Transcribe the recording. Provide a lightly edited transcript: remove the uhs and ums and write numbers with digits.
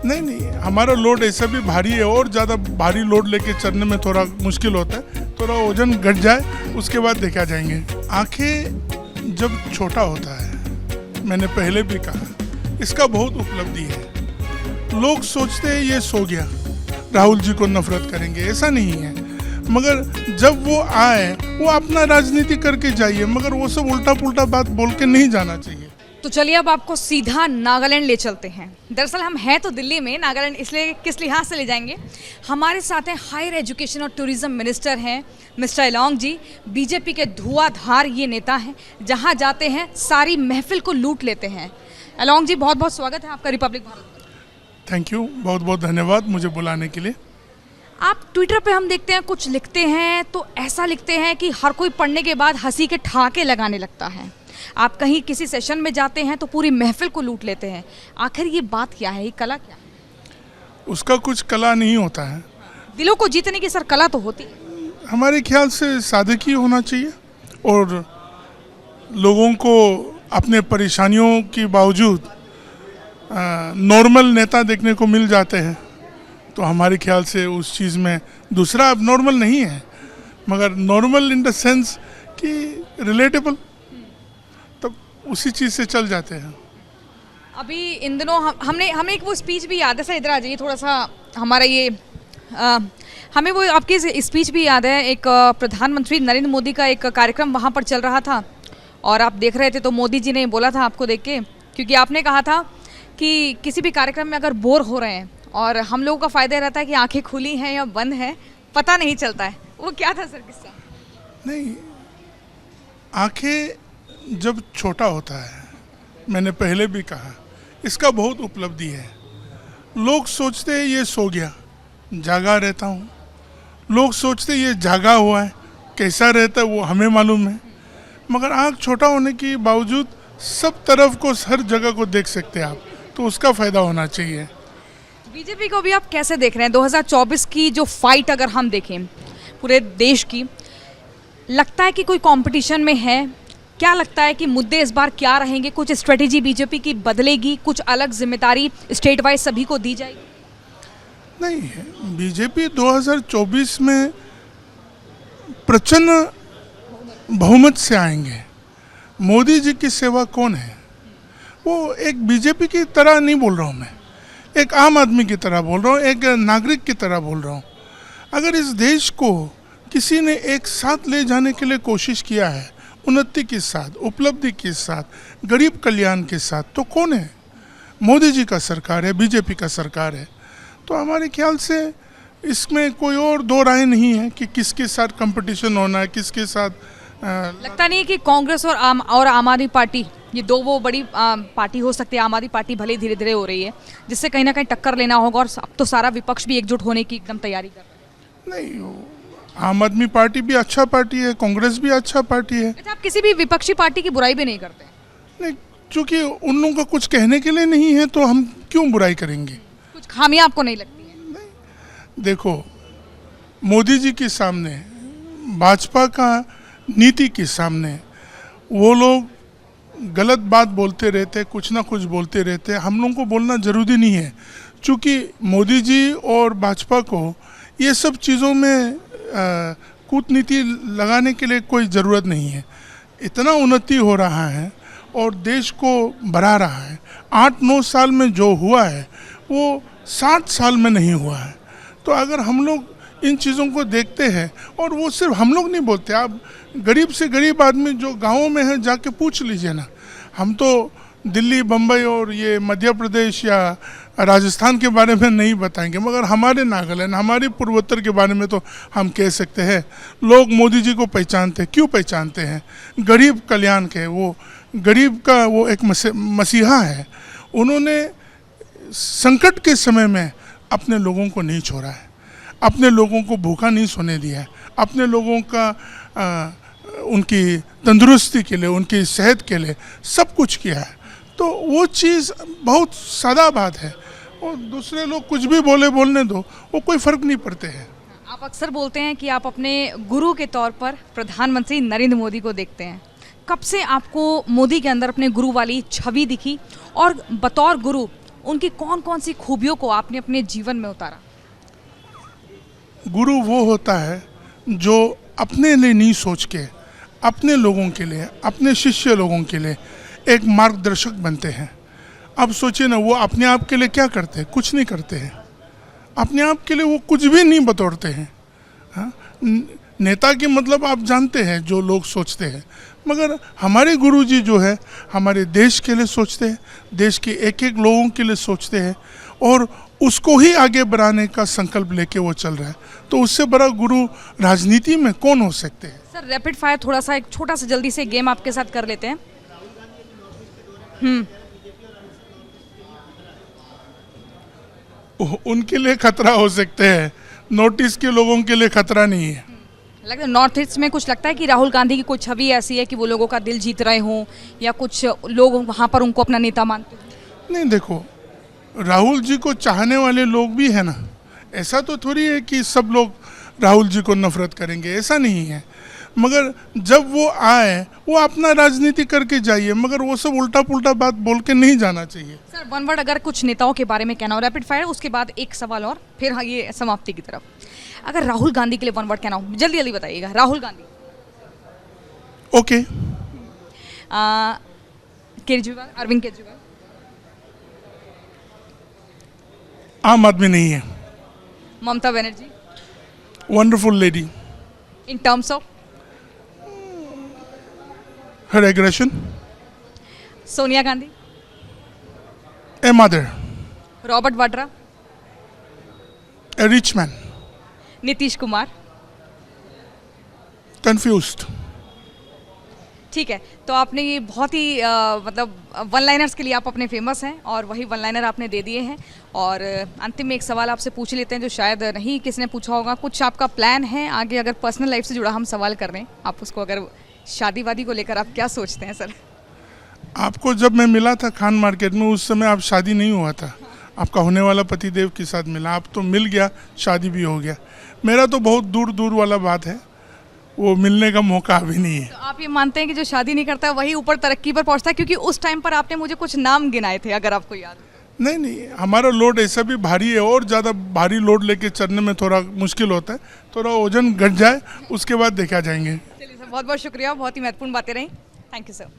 नहीं नहीं, हमारा लोड ऐसा भी भारी है और ज़्यादा भारी लोड लेके चलने में थोड़ा मुश्किल होता है। थोड़ा वजन घट जाए उसके बाद देखा जाएंगे। आंखें जब छोटा होता है, मैंने पहले भी कहा, इसका बहुत उपलब्धि है। लोग सोचते हैं ये सो गया, राहुल जी को नफरत करेंगे, ऐसा नहीं है। मगर जब वो आए, वो अपना राजनीति करके जाइए, मगर वो सब उल्टा पुल्टा बात बोल के नहीं जाना चाहिए। तो चलिए अब आपको सीधा नागालैंड ले चलते हैं। दरअसल हम हैं तो दिल्ली में, नागालैंड इसलिए किस लिहाज से ले जाएंगे। हमारे साथ हैं हायर एजुकेशन और टूरिज्म मिनिस्टर हैं मिस्टर एलोंग जी। बीजेपी के धुआंधार ये नेता हैं, जहां जाते हैं सारी महफिल को लूट लेते हैं। एलोंग जी, बहुत बहुत स्वागत है आपका रिपब्लिक भारत में। थैंक यू, बहुत बहुत धन्यवाद मुझे बुलाने के लिए। आप ट्विटर पे हम देखते हैं कुछ लिखते हैं तो ऐसा लिखते हैं कि हर कोई पढ़ने के बाद हंसी के ठहाके लगाने लगता है। आप कहीं किसी सेशन में जाते हैं तो पूरी महफिल को लूट लेते हैं। आखिर ये बात क्या है, ये कला क्या है? उसका कुछ कला नहीं होता है। दिलों को जीतने की सर कला तो होती है। हमारे ख्याल से सादगी होना चाहिए और लोगों को अपने परेशानियों के बावजूद नॉर्मल नेता देखने को मिल जाते हैं। तो हमारे ख्याल से उस चीज़ में दूसरा अब नॉर्मल नहीं है, मगर नॉर्मल इन द सेंस कि रिलेटेबल, तब उसी चीज़ से चल जाते हैं। अभी इन दिनों हमने एक वो स्पीच भी याद है सर, इधर आ जाइए थोड़ा सा। हमारा ये हमें वो आपकी स्पीच भी याद है। एक प्रधानमंत्री नरेंद्र मोदी का एक कार्यक्रम वहाँ पर चल रहा था और आप देख रहे थे, तो मोदी जी ने बोला था आपको देख के, क्योंकि आपने कहा था कि किसी भी कार्यक्रम में अगर बोर हो रहे हैं और हम लोगों का फ़ायदा रहता है कि आंखें खुली हैं या बंद हैं, पता नहीं चलता है। वो क्या था सर किस्सा? नहीं, आंखें जब छोटा होता है, मैंने पहले भी कहा, इसका बहुत उपलब्धि है। लोग सोचते हैं ये सो गया, जागा रहता हूँ। लोग सोचते हैं ये जागा हुआ है, कैसा रहता है वो हमें मालूम है। मगर आँख छोटा होने के बावजूद सब तरफ को, हर जगह को देख सकते हैं आप, तो उसका फ़ायदा होना चाहिए। बीजेपी को भी आप कैसे देख रहे हैं? 2024 की जो फाइट अगर हम देखें पूरे देश की, लगता है कि कोई कंपटीशन में है? क्या लगता है कि मुद्दे इस बार क्या रहेंगे? कुछ स्ट्रेटेजी बीजेपी की बदलेगी? कुछ अलग जिम्मेदारी स्टेट वाइज सभी को दी जाएगी? नहीं, बीजेपी 2024 में प्रचंड बहुमत से आएंगे। मोदी जी की सेवा कौन है? वो एक बीजेपी की तरह नहीं बोल रहा हूँ मैं, एक आम आदमी की तरह बोल रहा हूँ, एक नागरिक की तरह बोल रहा हूँ। अगर इस देश को किसी ने एक साथ ले जाने के लिए कोशिश किया है, उन्नति के साथ, उपलब्धि के साथ, गरीब कल्याण के साथ, तो कौन है? मोदी जी का सरकार है, बीजेपी का सरकार है। तो हमारे ख्याल से इसमें कोई और दो राय नहीं है कि किसके साथ कंपटीशन होना है, किसके साथ। लगता नहीं कि कांग्रेस और आम आदमी पार्टी, ये दो वो बड़ी पार्टी हो सकती है। आम आदमी पार्टी भले धीरे धीरे हो रही है, जिससे कहीं ना कहीं टक्कर लेना होगा, और अब तो सारा विपक्ष भी एकजुट होने की एकदम तैयारी कर रहा है। नहीं, आम आदमी पार्टी भी अच्छा पार्टी है, कांग्रेस भी अच्छा पार्टी है। अच्छा, आप किसी भी विपक्षी पार्टी की बुराई भी नहीं करते? नहीं, क्योंकि उन लोगों का कुछ कहने के लिए नहीं है, तो हम क्यों बुराई करेंगे? कुछ खामियां आपको नहीं लगती है? नहीं, देखो, मोदी जी के सामने, भाजपा का नीति के सामने वो लोग गलत बात बोलते रहते, कुछ ना कुछ बोलते रहते। हम लोगों को बोलना ज़रूरी नहीं है, क्योंकि मोदी जी और भाजपा को ये सब चीज़ों में कूटनीति लगाने के लिए कोई ज़रूरत नहीं है। इतना उन्नति हो रहा है और देश को बढ़ा रहा है। 8-9 साल में जो हुआ है वो 60 साल में नहीं हुआ है। तो अगर हम लोग इन चीज़ों को देखते हैं, और वो सिर्फ हम लोग नहीं बोलते, आप गरीब से गरीब आदमी जो गाँवों में है जाके पूछ लीजिए ना। हम तो दिल्ली, बम्बई और ये मध्य प्रदेश या राजस्थान के बारे में नहीं बताएंगे, मगर हमारे नागालैंड, हमारे पूर्वोत्तर के बारे में तो हम कह सकते हैं। लोग मोदी जी को पहचानते हैं। क्यों पहचानते हैं? गरीब कल्याण के, वो गरीब का वो एक मसीहा है। उन्होंने संकट के समय में अपने लोगों को नहीं छोड़ा है, अपने लोगों को भूखा नहीं सोने दिया है, अपने लोगों का उनकी तंदुरुस्ती के लिए, उनकी सेहत के लिए सब कुछ किया है। तो वो चीज़ बहुत सादा बात है, और दूसरे लोग कुछ भी बोलने दो, वो कोई फ़र्क नहीं पड़ते हैं। आप अक्सर बोलते हैं कि आप अपने गुरु के तौर पर प्रधानमंत्री नरेंद्र मोदी को देखते हैं। कब से आपको मोदी के अंदर अपने गुरु वाली छवि दिखी, और बतौर गुरु उनकी कौन कौन सी खूबियों को आपने अपने जीवन में उतारा? गुरु वो होता है जो अपने लिए नहीं सोच के अपने लोगों के लिए, अपने शिष्य लोगों के लिए एक मार्गदर्शक बनते हैं। अब सोचिए ना, वो अपने आप के लिए क्या करते हैं? कुछ नहीं करते हैं। अपने आप के लिए वो कुछ भी नहीं बतौरते हैं। हाँ? नेता के मतलब आप जानते हैं जो लोग सोचते हैं, मगर हमारे गुरुजी जो है हमारे देश के लिए सोचते हैं, देश के एक एक लोगों के लिए सोचते हैं और उसको ही आगे बढ़ाने का संकल्प लेके वो चल रहा है। तो उससे बड़ा गुरु राजनीति में कौन हो सकते हैं? सर रैपिड फायर थोड़ा सा, एक छोटा सा जल्दी से गेम आपके साथ कर लेते हैं। उनके लिए खतरा हो सकते हैं, नॉर्थ ईस्ट के लोगों के लिए खतरा नहीं है। लगता है नॉर्थ ईस्ट में कुछ लगता है कि राहुल गांधी की कोई छवि ऐसी है कि वो लोगों का दिल जीत रहे हों, या कुछ लोग वहाँ पर उनको अपना नेता मानते हैं? नहीं, देखो, राहुल जी को चाहने वाले लोग भी है ना। ऐसा तो थोड़ी है कि सब लोग राहुल जी को नफरत करेंगे, ऐसा नहीं है। मगर जब वो आए, वो अपना राजनीति करके जाइए, मगर वो सब उल्टा पुल्टा बात बोल के नहीं जाना चाहिए। सर वन वर्ड अगर कुछ नेताओं के बारे में कहना हो, रैपिड फायर, उसके बाद एक सवाल और, फिर हाँ ये समाप्ति की तरफ। अगर राहुल गांधी के लिए वन वर्ड कहना हो, जल्दी जल्दी बताइएगा। राहुल गांधी। ओके। केजरीवाल, अरविंद केजरीवाल। आम आदमी नहीं है। Mamata Banerjee. Wonderful lady. In terms of? Her aggression. Sonia Gandhi. A mother. Robert Vadra. A rich man. Nitish Kumar. Confused. ठीक है, तो आपने ये बहुत ही मतलब वन लाइनर्स के लिए आप अपने फेमस हैं और वही वन लाइनर आपने दे दिए हैं। और अंतिम में एक सवाल आपसे पूछ लेते हैं जो शायद नहीं किसी ने पूछा होगा। कुछ आपका प्लान है आगे, अगर पर्सनल लाइफ से जुड़ा हम सवाल कर रहे हैं आप उसको, अगर शादी वादी को लेकर आप क्या सोचते हैं सर? आपको जब मैं मिला था खान मार्केट में, उस समय आप शादी नहीं हुआ था, आपका होने वाला पतिदेव के साथ मिला। आप तो मिल गया, शादी भी हो गया। मेरा तो बहुत दूर दूर वाला बात है, वो मिलने का मौका अभी नहीं है। तो आप ये मानते हैं कि जो शादी नहीं करता वही ऊपर तरक्की पर पहुंचता है? क्योंकि उस टाइम पर आपने मुझे कुछ नाम गिनाए थे, अगर आपको याद हो। नहीं नहीं, हमारा लोड ऐसा भी भारी है, और ज़्यादा भारी लोड लेके चलने में थोड़ा मुश्किल होता है। थोड़ा वजन घट जाए, उसके बाद देखा जाएंगे। चलिए सर, बहुत बहुत शुक्रिया, बहुत ही महत्वपूर्ण बातें रही। Thank you sir.